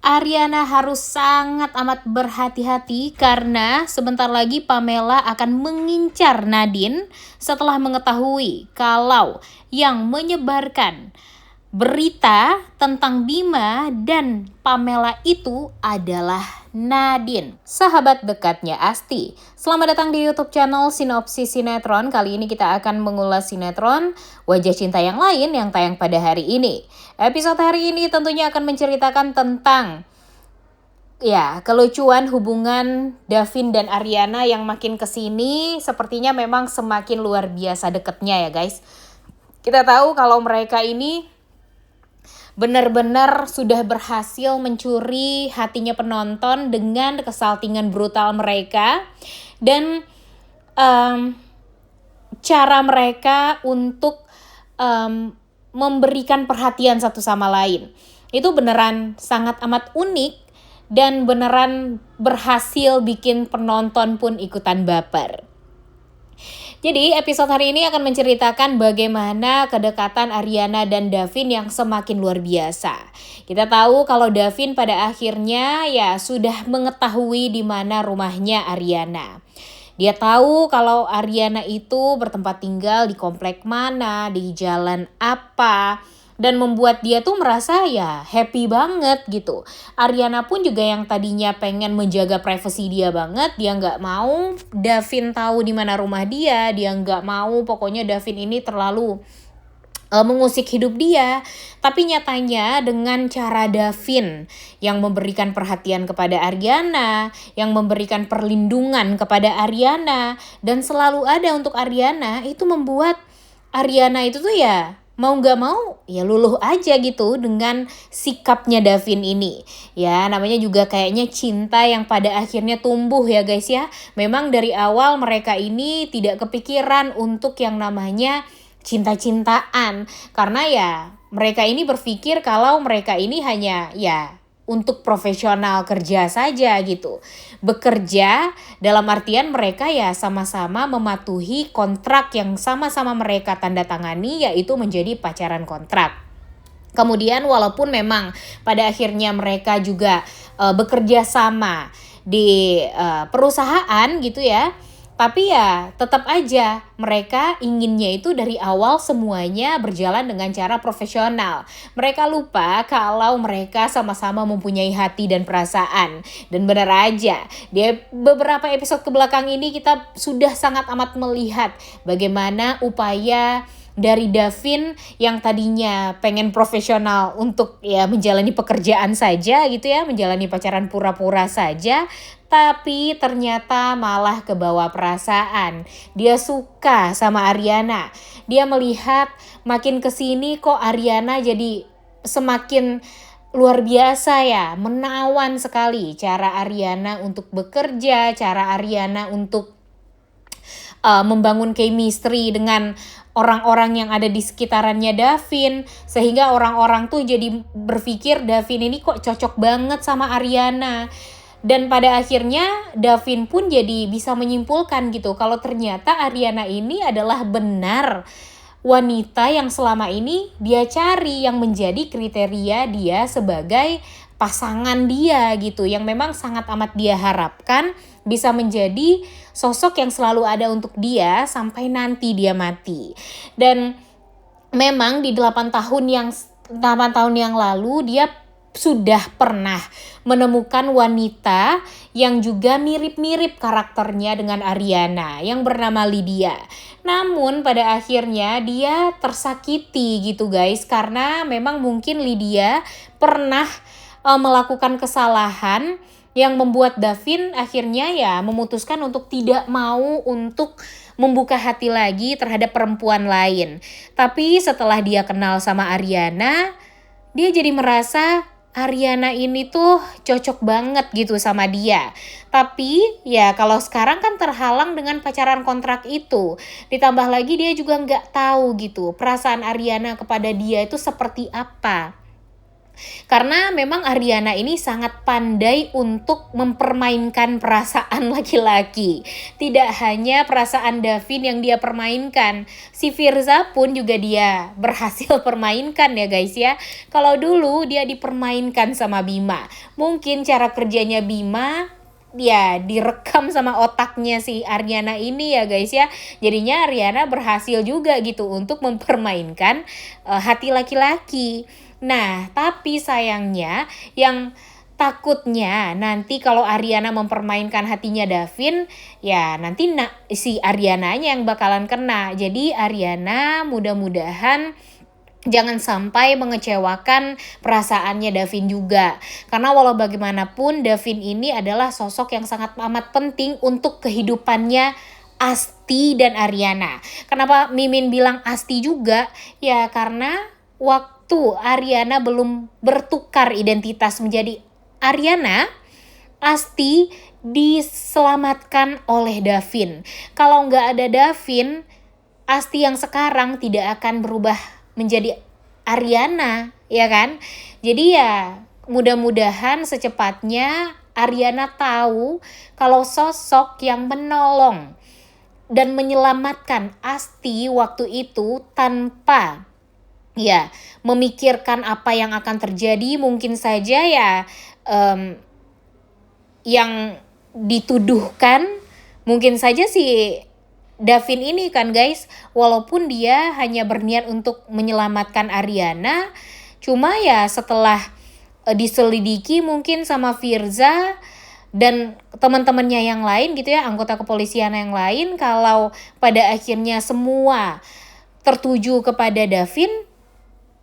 Ariana harus sangat amat berhati-hati karena sebentar lagi Pamela akan mengincar Nadine setelah mengetahui kalau yang menyebarkan berita tentang Bima dan Pamela itu adalah Nadine, sahabat dekatnya Asti. Selamat datang di YouTube channel Sinopsis Sinetron. Kali ini kita akan mengulas sinetron Wajah Cinta yang Lain yang tayang pada hari ini. Episode hari ini tentunya akan menceritakan tentang kelucuan hubungan Davin dan Ariana yang makin kesini sepertinya memang semakin luar biasa deketnya ya guys. Kita tahu kalau mereka ini benar-benar sudah berhasil mencuri hatinya penonton dengan kesaltingan brutal mereka dan cara mereka untuk memberikan perhatian satu sama lain. Itu beneran sangat amat unik dan beneran berhasil bikin penonton pun ikutan baper. Jadi episode hari ini akan menceritakan bagaimana kedekatan Ariana dan Davin yang semakin luar biasa. Kita tahu kalau Davin pada akhirnya sudah mengetahui di mana rumahnya Ariana. Dia tahu kalau Ariana itu bertempat tinggal di komplek mana, di jalan apa, dan membuat dia tuh merasa happy banget gitu. Ariana pun juga yang tadinya pengen menjaga privasi dia banget, dia nggak mau Davin tahu di mana rumah dia nggak mau pokoknya Davin ini terlalu mengusik hidup dia. Tapi nyatanya dengan cara Davin yang memberikan perhatian kepada Ariana, yang memberikan perlindungan kepada Ariana, dan selalu ada untuk Ariana, itu membuat Ariana itu tuh mau gak mau luluh aja gitu dengan sikapnya Davin ini. Namanya juga kayaknya cinta yang pada akhirnya tumbuh ya guys ya. Memang dari awal mereka ini tidak kepikiran untuk yang namanya cinta-cintaan. Karena mereka ini berpikir kalau mereka ini hanya untuk profesional kerja saja gitu. Bekerja dalam artian mereka sama-sama mematuhi kontrak yang sama-sama mereka tanda tangani, yaitu menjadi pacaran kontrak. Kemudian walaupun memang pada akhirnya mereka juga bekerja sama di perusahaan gitu ya, tapi tetap aja mereka inginnya itu dari awal semuanya berjalan dengan cara profesional. Mereka lupa kalau mereka sama-sama mempunyai hati dan perasaan. Dan benar aja, di beberapa episode kebelakang ini kita sudah sangat amat melihat bagaimana upaya dari Davin yang tadinya pengen profesional untuk menjalani pekerjaan saja gitu menjalani pacaran pura-pura saja, tapi ternyata malah kebawa perasaan. Dia suka sama Ariana. Dia melihat makin kesini kok Ariana jadi semakin luar biasa menawan sekali cara Ariana untuk bekerja, cara Ariana untuk membangun chemistry dengan orang-orang yang ada di sekitarannya Davin, sehingga orang-orang tuh jadi berpikir Davin ini kok cocok banget sama Ariana. Dan pada akhirnya Davin pun jadi bisa menyimpulkan gitu kalau ternyata Ariana ini adalah benar wanita yang selama ini dia cari, yang menjadi kriteria dia sebagai pasangan dia gitu, yang memang sangat amat dia harapkan bisa menjadi sosok yang selalu ada untuk dia sampai nanti dia mati. Dan memang di 8 tahun yang lalu dia sudah pernah menemukan wanita yang juga mirip-mirip karakternya dengan Ariana yang bernama Lydia. Namun pada akhirnya dia tersakiti gitu guys, karena memang mungkin Lydia pernah melakukan kesalahan yang membuat Davin akhirnya memutuskan untuk tidak mau untuk membuka hati lagi terhadap perempuan lain. Tapi setelah dia kenal sama Ariana, dia jadi merasa Ariana ini tuh cocok banget gitu sama dia. Tapi kalau sekarang kan terhalang dengan pacaran kontrak itu. Ditambah lagi dia juga nggak tahu gitu perasaan Ariana kepada dia itu seperti apa. Karena memang Ariana ini sangat pandai untuk mempermainkan perasaan laki-laki. Tidak hanya perasaan Davin yang dia permainkan, si Firza pun juga dia berhasil permainkan ya guys ya. Kalau dulu dia dipermainkan sama Bima, mungkin cara kerjanya Bima ya direkam sama otaknya si Ariana ini ya guys ya. Jadinya Ariana berhasil juga gitu untuk mempermainkan hati laki-laki. Nah, tapi sayangnya yang takutnya nanti kalau Ariana mempermainkan hatinya Davin, ya nanti si Ariananya yang bakalan kena. Jadi Ariana mudah-mudahan jangan sampai mengecewakan perasaannya Davin juga. Karena walau bagaimanapun Davin ini adalah sosok yang sangat amat penting untuk kehidupannya Asti dan Ariana. Kenapa Mimin bilang Asti juga? Ya karena waktu Ariana belum bertukar identitas menjadi Ariana, Asti diselamatkan oleh Davin. Kalau nggak ada Davin, Asti yang sekarang tidak akan berubah menjadi Ariana, ya kan? Jadi ya mudah-mudahan secepatnya Ariana tahu kalau sosok yang menolong dan menyelamatkan Asti waktu itu tanpa ya memikirkan apa yang akan terjadi, mungkin saja ya yang dituduhkan mungkin saja si Davin ini kan guys, walaupun dia hanya berniat untuk menyelamatkan Ariana, cuma ya setelah diselidiki mungkin sama Firza dan teman-temannya yang lain gitu ya, anggota kepolisian yang lain, kalau pada akhirnya semua tertuju kepada Davin,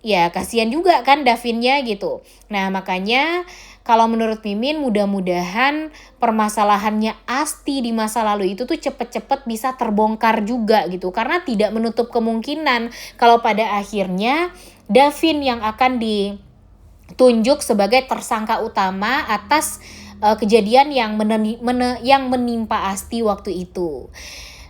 ya kasihan juga kan Davinnya gitu. Nah makanya kalau menurut Mimin mudah-mudahan permasalahannya Asti di masa lalu itu tuh cepet-cepet bisa terbongkar juga gitu. Karena tidak menutup kemungkinan kalau pada akhirnya Davin yang akan ditunjuk sebagai tersangka utama atas kejadian yang menimpa Asti waktu itu.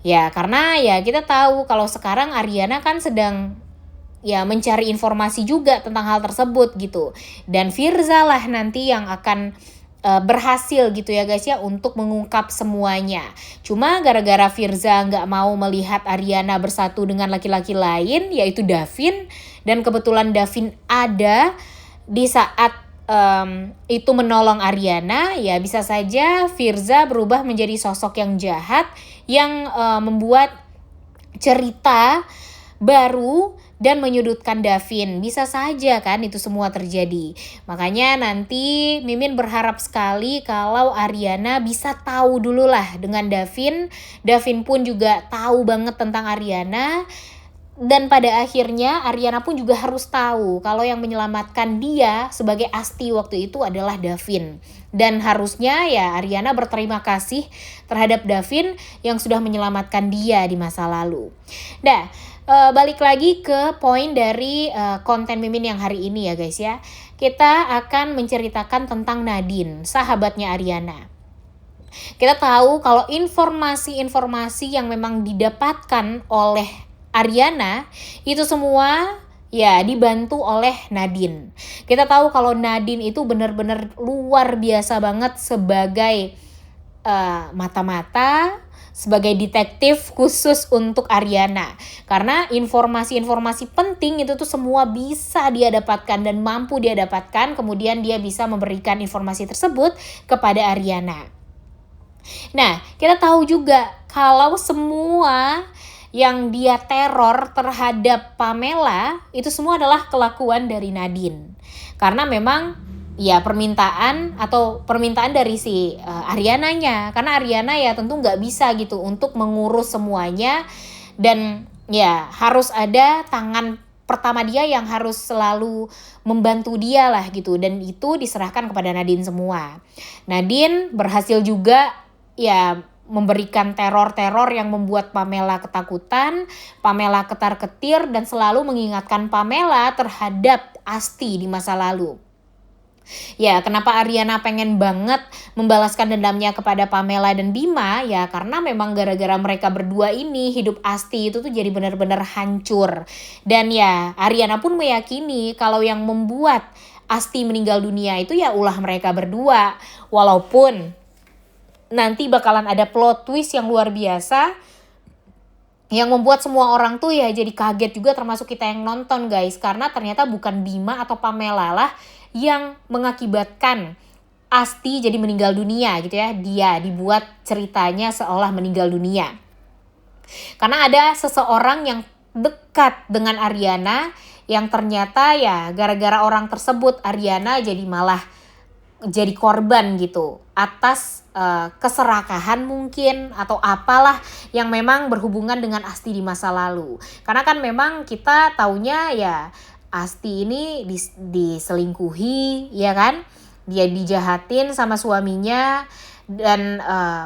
Ya karena ya kita tahu kalau sekarang Ariana kan sedang ya mencari informasi juga tentang hal tersebut gitu. Dan Firza lah nanti yang akan berhasil gitu ya guys ya untuk mengungkap semuanya. Cuma gara-gara Firza nggak mau melihat Ariana bersatu dengan laki-laki lain yaitu Davin, dan kebetulan Davin ada di saat itu menolong Ariana, ya bisa saja Firza berubah menjadi sosok yang jahat yang membuat cerita baru dan menyudutkan Davin. Bisa saja kan itu semua terjadi. Makanya nanti Mimin berharap sekali kalau Ariana bisa tahu dulu lah dengan Davin. Davin pun juga tahu banget tentang Ariana. Dan pada akhirnya Ariana pun juga harus tahu kalau yang menyelamatkan dia sebagai Asti waktu itu adalah Davin. Dan harusnya ya Ariana berterima kasih terhadap Davin yang sudah menyelamatkan dia di masa lalu. Nah, balik lagi ke poin dari konten Mimin yang hari ini ya guys ya. Kita akan menceritakan tentang Nadine, sahabatnya Ariana. Kita tahu kalau informasi-informasi yang memang didapatkan oleh Ariana itu semua ya dibantu oleh Nadine. Kita tahu kalau Nadine itu benar-benar luar biasa banget sebagai mata-mata, sebagai detektif khusus untuk Ariana. Karena informasi-informasi penting itu tuh semua bisa dia dapatkan dan mampu dia dapatkan, kemudian dia bisa memberikan informasi tersebut kepada Ariana. Nah, kita tahu juga kalau semua yang dia teror terhadap Pamela itu semua adalah kelakuan dari Nadine. Karena memang ya permintaan dari si Ariananya. Karena Ariana ya tentu nggak bisa gitu untuk mengurus semuanya, dan ya harus ada tangan pertama dia yang harus selalu membantu dia lah gitu, dan itu diserahkan kepada Nadine semua. Nadine berhasil juga ya memberikan teror-teror yang membuat Pamela ketakutan, Pamela ketar-ketir, dan selalu mengingatkan Pamela terhadap Asti di masa lalu. Ya, kenapa Ariana pengen banget membalaskan dendamnya kepada Pamela dan Bima? Ya, karena memang gara-gara mereka berdua ini hidup Asti itu tuh jadi benar-benar hancur. Dan ya, Ariana pun meyakini kalau yang membuat Asti meninggal dunia itu ya ulah mereka berdua. Walaupun nanti bakalan ada plot twist yang luar biasa yang membuat semua orang tuh ya jadi kaget juga, termasuk kita yang nonton guys, karena ternyata bukan Bima atau Pamela lah yang mengakibatkan Asti jadi meninggal dunia gitu ya. Dia dibuat ceritanya seolah meninggal dunia karena ada seseorang yang dekat dengan Ariana yang ternyata ya gara-gara orang tersebut Ariana jadi malah jadi korban gitu atas keserakahan mungkin atau apalah yang memang berhubungan dengan Asti di masa lalu. Karena kan memang kita taunya ya Asti ini diselingkuhi ya kan, dia dijahatin sama suaminya dan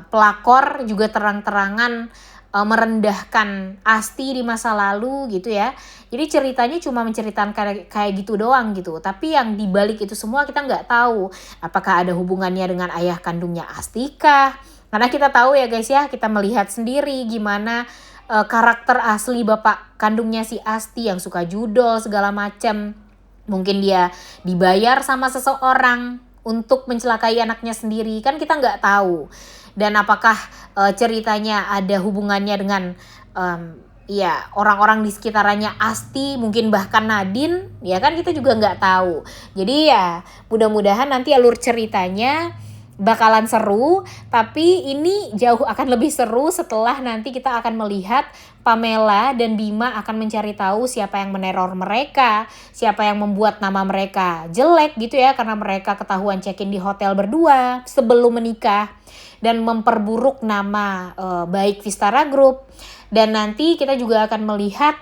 pelakor juga terang-terangan merendahkan Asti di masa lalu gitu ya. Jadi ceritanya cuma menceritakan kayak gitu doang gitu. Tapi yang dibalik itu semua kita nggak tahu. Apakah ada hubungannya dengan ayah kandungnya Asti kah? Karena kita tahu ya guys ya, kita melihat sendiri gimana karakter asli bapak kandungnya si Asti yang suka judol segala macam. Mungkin dia dibayar sama seseorang untuk mencelakai anaknya sendiri, kan kita nggak tahu. Dan apakah ceritanya ada hubungannya dengan ya orang-orang di sekitarnya Asti, mungkin bahkan Nadine, ya kan kita juga nggak tahu. Jadi ya mudah-mudahan nanti alur ceritanya bakalan seru, tapi ini jauh akan lebih seru setelah nanti kita akan melihat Pamela dan Bima akan mencari tahu siapa yang meneror mereka, siapa yang membuat nama mereka jelek gitu ya, karena mereka ketahuan check-in di hotel berdua sebelum menikah dan memperburuk nama baik Vistara Group. Dan nanti kita juga akan melihat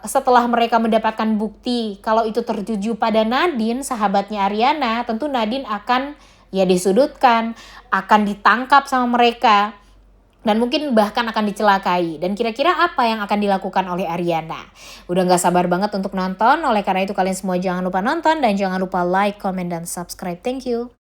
setelah mereka mendapatkan bukti kalau itu tertuju pada Nadine, sahabatnya Ariana, tentu Nadine akan ya disudutkan, akan ditangkap sama mereka, dan mungkin bahkan akan dicelakai. Dan kira-kira apa yang akan dilakukan oleh Ariana? Udah gak sabar banget untuk nonton, oleh karena itu kalian semua jangan lupa nonton dan jangan lupa like, comment, dan subscribe. Thank you.